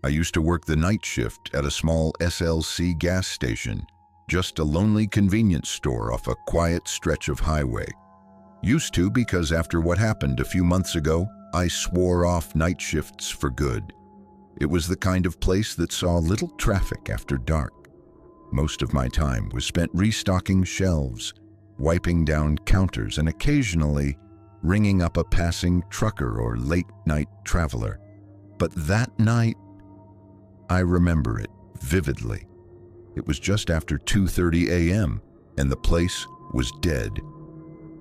I used to work the night shift at a small SLC gas station, just a lonely convenience store off a quiet stretch of highway. Used to because after what happened a few months ago, I swore off night shifts for good. It was the kind of place that saw little traffic after dark. Most of my time was spent restocking shelves, wiping down counters, and occasionally ringing up a passing trucker or late-night traveler. But that night, I remember it vividly. It was just after 2:30 a.m., and the place was dead.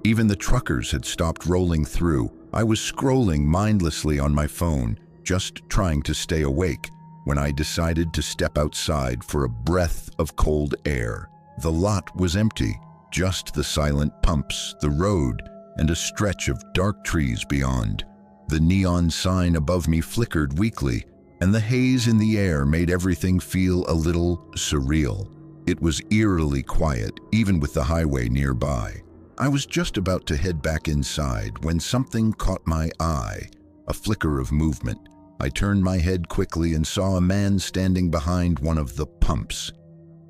Even the truckers had stopped rolling through. I was scrolling mindlessly on my phone, just trying to stay awake, when I decided to step outside for a breath of cold air. The lot was empty, just the silent pumps, the road, and a stretch of dark trees beyond. The neon sign above me flickered weakly, and the haze in the air made everything feel a little surreal. It was eerily quiet, even with the highway nearby. I was just about to head back inside when something caught my eye, a flicker of movement. I turned my head quickly and saw a man standing behind one of the pumps.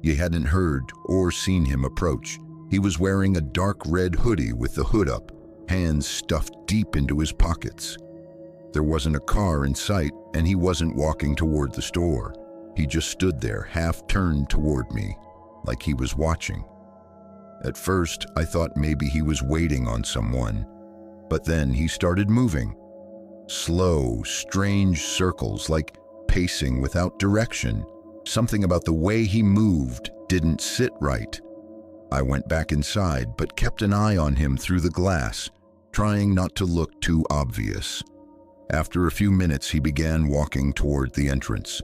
You hadn't heard or seen him approach. He was wearing a dark red hoodie with the hood up, hands stuffed deep into his pockets. There wasn't a car in sight, and he wasn't walking toward the store. He just stood there, half turned toward me, like he was watching. At first, I thought maybe he was waiting on someone, but then he started moving. Slow, strange circles, like pacing without direction. Something about the way he moved didn't sit right. I went back inside, but kept an eye on him through the glass, trying not to look too obvious. After a few minutes, he began walking toward the entrance.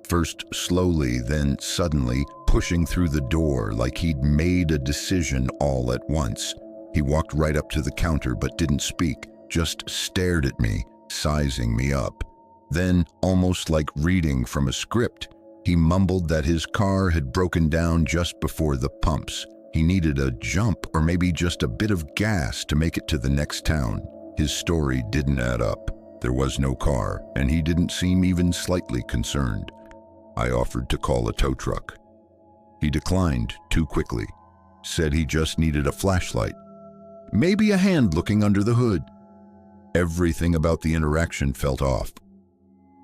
First slowly, then suddenly, pushing through the door like he'd made a decision all at once. He walked right up to the counter but didn't speak, just stared at me, sizing me up. Then, almost like reading from a script, he mumbled that his car had broken down just before the pumps. He needed a jump or maybe just a bit of gas to make it to the next town. His story didn't add up. There was no car, and he didn't seem even slightly concerned. I offered to call a tow truck. He declined too quickly, said he just needed a flashlight, maybe a hand looking under the hood. Everything about the interaction felt off.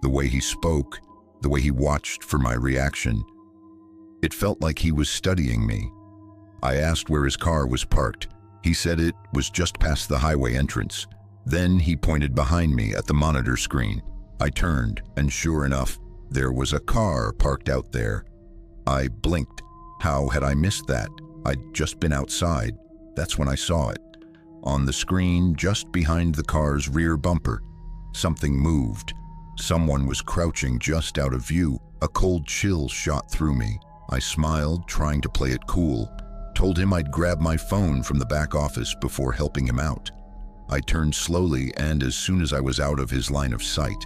The way he spoke, the way he watched for my reaction. It felt like he was studying me. I asked where his car was parked. He said it was just past the highway entrance. Then he pointed behind me at the monitor screen. I turned, and sure enough, there was a car parked out there. I blinked. How had I missed that? I'd just been outside. That's when I saw it. On the screen, just behind the car's rear bumper, something moved. Someone was crouching just out of view. A cold chill shot through me. I smiled, trying to play it cool. Told him I'd grab my phone from the back office before helping him out. I turned slowly, and as soon as I was out of his line of sight,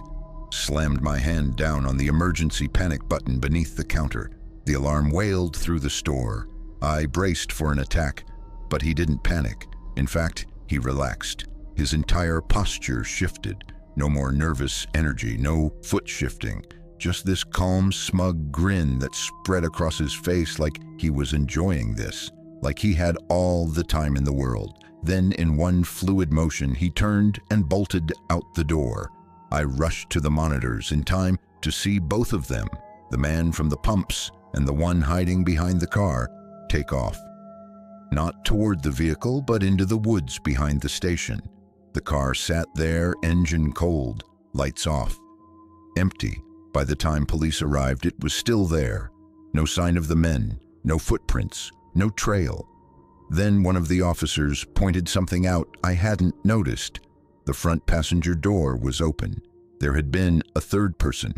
slammed my hand down on the emergency panic button beneath the counter. The alarm wailed through the store. I braced for an attack, but he didn't panic. In fact, he relaxed. His entire posture shifted. No more nervous energy, no foot shifting. Just this calm, smug grin that spread across his face like he was enjoying this, like he had all the time in the world. Then, in one fluid motion, he turned and bolted out the door. I rushed to the monitors in time to see both of them, the man from the pumps and the one hiding behind the car, take off. Not toward the vehicle, but into the woods behind the station. The car sat there, engine cold, lights off. Empty. By the time police arrived, it was still there. No sign of the men, no footprints, no trail. Then one of the officers pointed something out I hadn't noticed. The front passenger door was open. There had been a third person.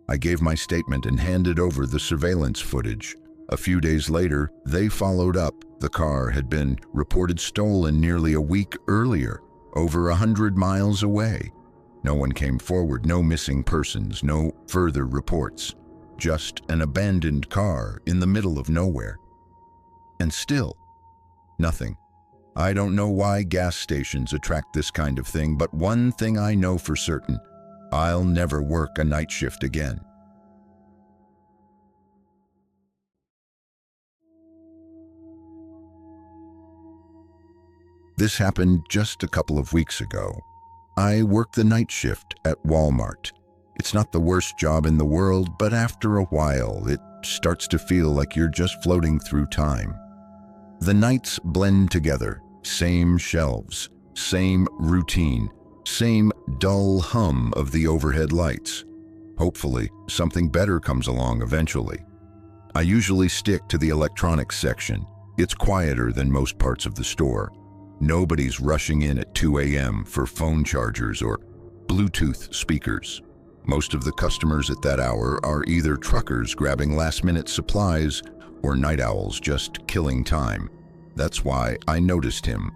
I gave my statement and handed over the surveillance footage. A few days later, they followed up. The car had been reported stolen nearly a week earlier, over 100 miles away. No one came forward, no missing persons, no further reports. Just an abandoned car in the middle of nowhere. And still, nothing. I don't know why gas stations attract this kind of thing, but one thing I know for certain, I'll never work a night shift again. This happened just a couple of weeks ago. I work the night shift at Walmart. It's not the worst job in the world, but after a while, it starts to feel like you're just floating through time. The nights blend together, same shelves, same routine, same dull hum of the overhead lights. Hopefully, something better comes along eventually. I usually stick to the electronics section. It's quieter than most parts of the store. Nobody's rushing in at 2 a.m. for phone chargers or Bluetooth speakers. Most of the customers at that hour are either truckers grabbing last-minute supplies or night owls just killing time. That's why I noticed him.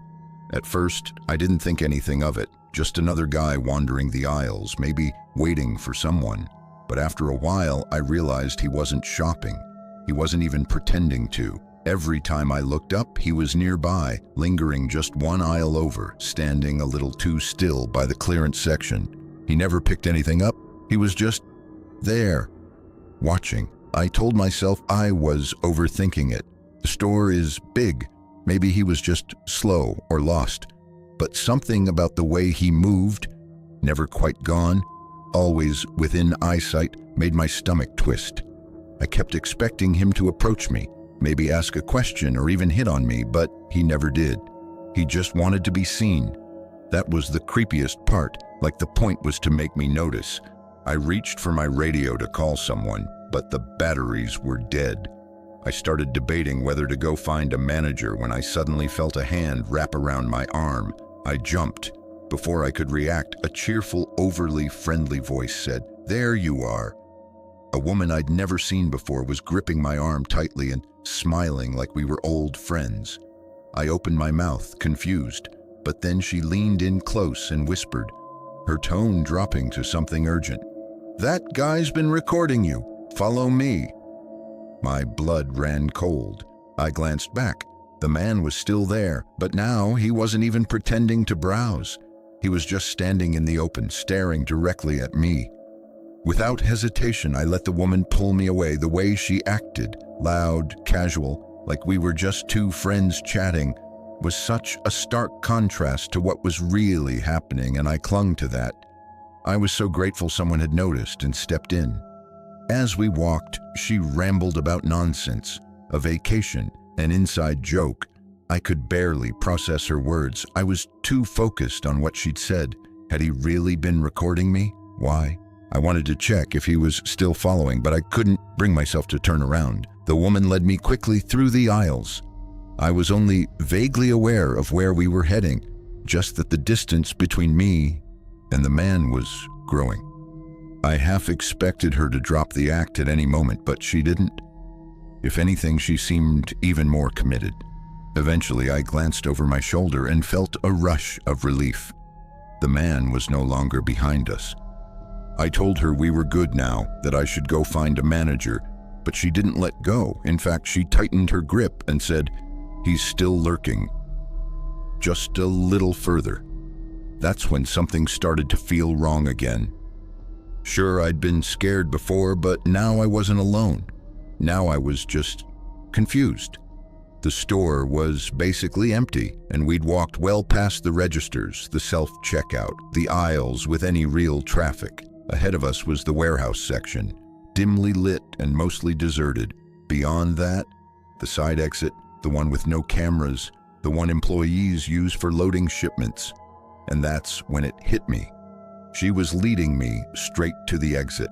At first, I didn't think anything of it, just another guy wandering the aisles, maybe waiting for someone. But after a while, I realized he wasn't shopping. He wasn't even pretending to. Every time I looked up, he was nearby, lingering just one aisle over, standing a little too still by the clearance section. He never picked anything up. He was just there, watching. I told myself I was overthinking it. The store is big. Maybe he was just slow or lost. But something about the way he moved, never quite gone, always within eyesight, made my stomach twist. I kept expecting him to approach me, maybe ask a question or even hit on me, but he never did. He just wanted to be seen. That was the creepiest part, like the point was to make me notice. I reached for my radio to call someone, but the batteries were dead. I started debating whether to go find a manager when I suddenly felt a hand wrap around my arm. I jumped. Before I could react, a cheerful, overly friendly voice said, "There you are." A woman I'd never seen before was gripping my arm tightly and smiling like we were old friends. I opened my mouth, confused, but then she leaned in close and whispered, her tone dropping to something urgent. "That guy's been recording you. Follow me." My blood ran cold. I glanced back. The man was still there, but now he wasn't even pretending to browse. He was just standing in the open, staring directly at me. Without hesitation, I let the woman pull me away. The way she acted, loud, casual, like we were just two friends chatting, was such a stark contrast to what was really happening, and I clung to that. I was so grateful someone had noticed and stepped in. As we walked, she rambled about nonsense, a vacation, an inside joke. I could barely process her words. I was too focused on what she'd said. Had he really been recording me? Why? I wanted to check if he was still following, but I couldn't bring myself to turn around. The woman led me quickly through the aisles. I was only vaguely aware of where we were heading, just that the distance between me and the man was growing. I half expected her to drop the act at any moment, but she didn't. If anything, she seemed even more committed. Eventually, I glanced over my shoulder and felt a rush of relief. The man was no longer behind us. I told her we were good now, that I should go find a manager, but she didn't let go. In fact, she tightened her grip and said, "He's still lurking. Just a little further." That's when something started to feel wrong again. Sure, I'd been scared before, but now I wasn't alone. Now I was just confused. The store was basically empty, and we'd walked well past the registers, the self-checkout, the aisles with any real traffic. Ahead of us was the warehouse section, dimly lit and mostly deserted. Beyond that, the side exit, the one with no cameras, the one employees use for loading shipments. And that's when it hit me. She was leading me straight to the exit.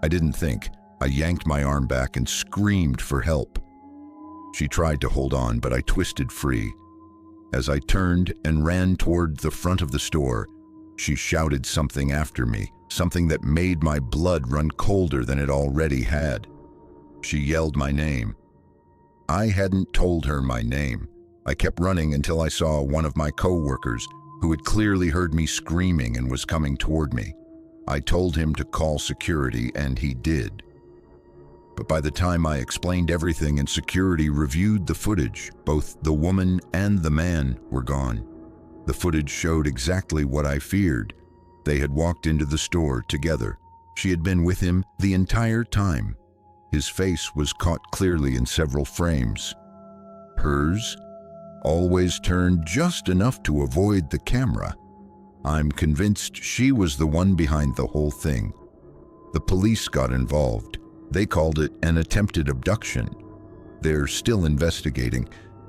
I didn't think. I yanked my arm back and screamed for help. She tried to hold on, but I twisted free. As I turned and ran toward the front of the store, she shouted something after me, something that made my blood run colder than it already had. She yelled my name. I hadn't told her my name. I kept running until I saw one of my co-workers, who had clearly heard me screaming and was coming toward me. I told him to call security, and he did. But by the time I explained everything and security reviewed the footage, both the woman and the man were gone. The footage showed exactly what I feared. They had walked into the store together. She had been with him the entire time. His face was caught clearly in several frames. Hers always turned just enough to avoid the camera. I'm convinced she was the one behind the whole thing. The police got involved. They called it an attempted abduction. They're still investigating.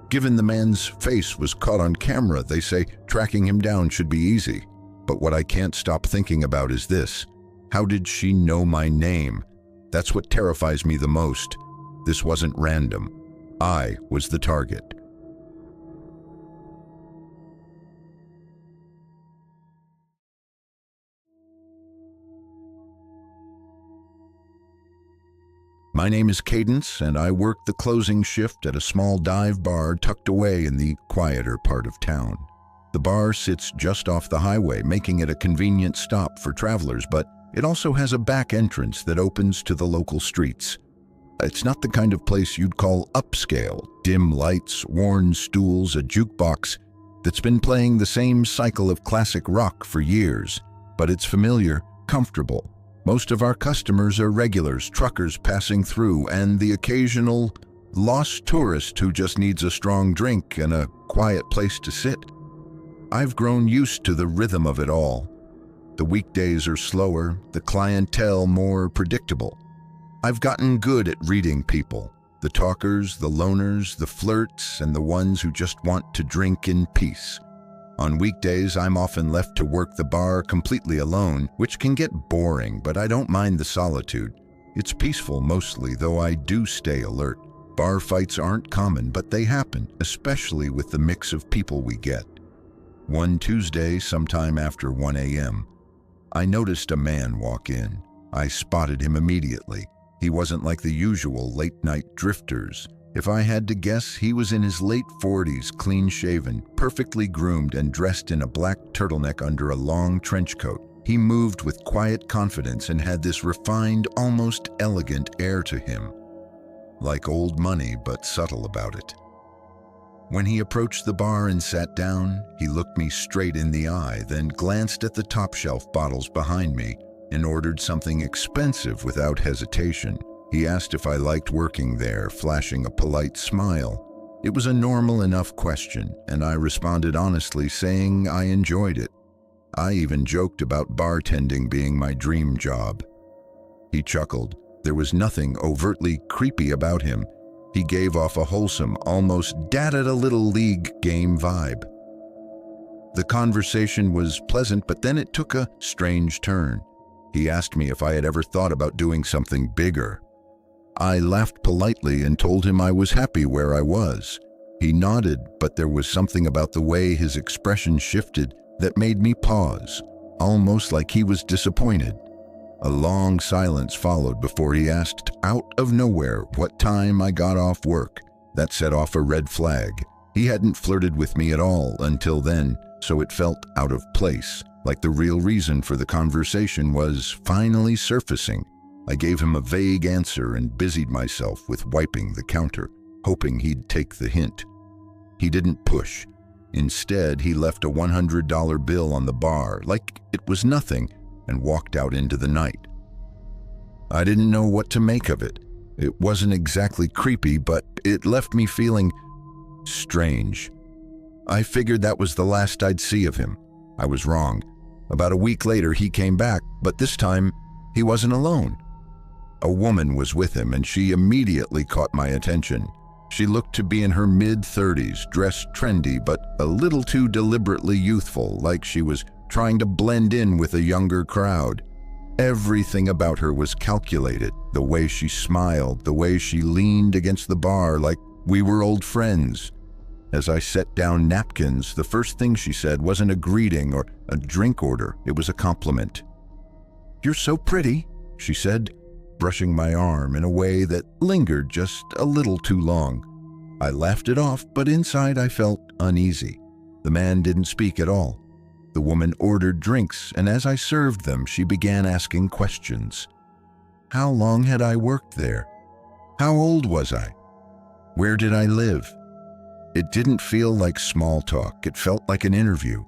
Given the man's face was caught on camera, they say tracking him down should be easy. But what I can't stop thinking about is this. How did she know my name? That's what terrifies me the most. This wasn't random. I was the target. My name is Cadence, and I work the closing shift at a small dive bar tucked away in the quieter part of town. The bar sits just off the highway, making it a convenient stop for travelers, but it also has a back entrance that opens to the local streets. It's not the kind of place you'd call upscale. Dim lights, worn stools, a jukebox that's been playing the same cycle of classic rock for years, but it's familiar, comfortable. Most of our customers are regulars, truckers passing through, and the occasional lost tourist who just needs a strong drink and a quiet place to sit. I've grown used to the rhythm of it all. The weekdays are slower, the clientele more predictable. I've gotten good at reading people, the talkers, the loners, the flirts, and the ones who just want to drink in peace. On weekdays, I'm often left to work the bar completely alone, which can get boring, but I don't mind the solitude. It's peaceful mostly, though I do stay alert. Bar fights aren't common, but they happen, especially with the mix of people we get. One Tuesday, sometime after 1 a.m., I noticed a man walk in. I spotted him immediately. He wasn't like the usual late-night drifters. If I had to guess, he was in his late 40s, clean-shaven, perfectly groomed, and dressed in a black turtleneck under a long trench coat. He moved with quiet confidence and had this refined, almost elegant air to him. Like old money, but subtle about it. When he approached the bar and sat down, he looked me straight in the eye, then glanced at the top-shelf bottles behind me and ordered something expensive without hesitation. He asked if I liked working there, flashing a polite smile. It was a normal enough question, and I responded honestly, saying I enjoyed it. I even joked about bartending being my dream job. He chuckled. There was nothing overtly creepy about him. He gave off a wholesome, almost dad-at-a-little-league game vibe. The conversation was pleasant, but then it took a strange turn. He asked me if I had ever thought about doing something bigger. I laughed politely and told him I was happy where I was. He nodded, but there was something about the way his expression shifted that made me pause, almost like he was disappointed. A long silence followed before he asked out of nowhere what time I got off work. That set off a red flag. He hadn't flirted with me at all until then, so it felt out of place, like the real reason for the conversation was finally surfacing. I gave him a vague answer and busied myself with wiping the counter, hoping he'd take the hint. He didn't push. Instead, he left a $100 bill on the bar, like it was nothing, and walked out into the night. I didn't know what to make of it. It wasn't exactly creepy, but it left me feeling strange. I figured that was the last I'd see of him. I was wrong. About a week later, he came back, but this time, he wasn't alone. A woman was with him, and she immediately caught my attention. She looked to be in her mid-30s, dressed trendy, but a little too deliberately youthful, like she was trying to blend in with a younger crowd. Everything about her was calculated. The way she smiled, the way she leaned against the bar like we were old friends. As I set down napkins, the first thing she said wasn't a greeting or a drink order. It was a compliment. "You're so pretty," she said, brushing my arm in a way that lingered just a little too long. I laughed it off, but inside I felt uneasy. The man didn't speak at all. The woman ordered drinks, and as I served them, she began asking questions. How long had I worked there? How old was I? Where did I live? It didn't feel like small talk. It felt like an interview.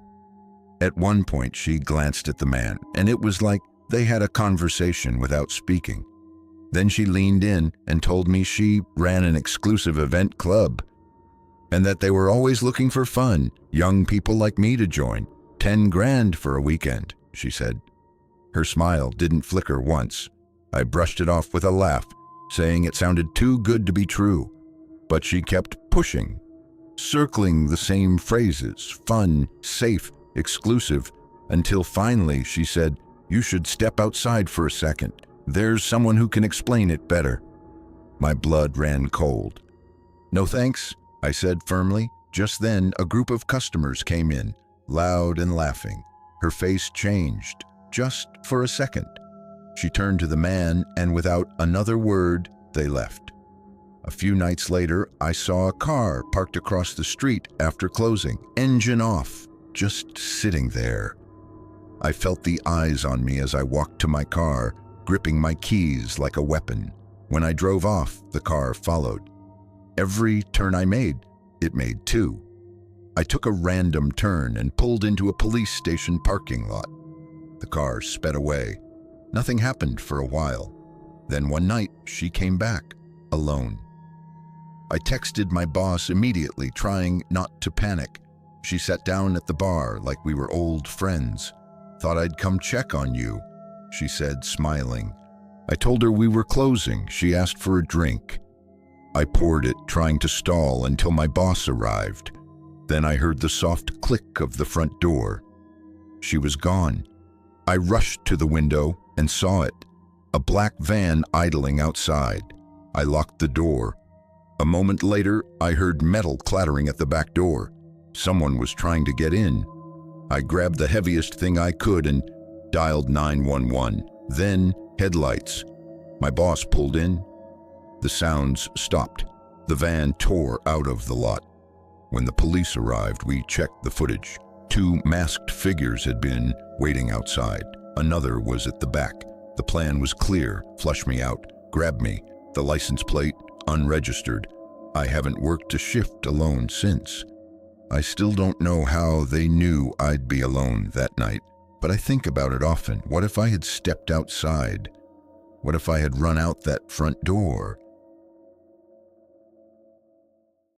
At one point, she glanced at the man, and it was like they had a conversation without speaking. Then she leaned in and told me she ran an exclusive event club. and that they were always looking for fun, young people like me to join. 10 grand for a weekend, she said. Her smile didn't flicker once. I brushed it off with a laugh, saying it sounded too good to be true. But she kept pushing, circling the same phrases, fun, safe, exclusive, until finally she said, "You should step outside for a second. There's someone who can explain it better." My blood ran cold. "No thanks," I said firmly. Just then, a group of customers came in, loud and laughing. Her face changed, just for a second. She turned to the man, and without another word, they left. A few nights later, I saw a car parked across the street after closing, engine off, just sitting there. I felt the eyes on me as I walked to my car, gripping my keys like a weapon. When I drove off, the car followed. Every turn I made, it made two. I took a random turn and pulled into a police station parking lot. The car sped away. Nothing happened for a while. Then one night, she came back, alone. I texted my boss immediately, trying not to panic. She sat down at the bar like we were old friends. "Thought I'd come check on you," she said, smiling. I told her we were closing. She asked for a drink. I poured it, trying to stall until my boss arrived. Then I heard the soft click of the front door. She was gone. I rushed to the window and saw it, a black van idling outside. I locked the door. A moment later, I heard metal clattering at the back door. Someone was trying to get in. I grabbed the heaviest thing I could and dialed 911. Then, headlights. My boss pulled in. The sounds stopped. The van tore out of the lot. When the police arrived, we checked the footage. 2 masked figures had been waiting outside. Another was at the back. The plan was clear: flush me out, grab me. The license plate, unregistered. I haven't worked a shift alone since. I still don't know how they knew I'd be alone that night, but I think about it often. What if I had stepped outside? What if I had run out that front door?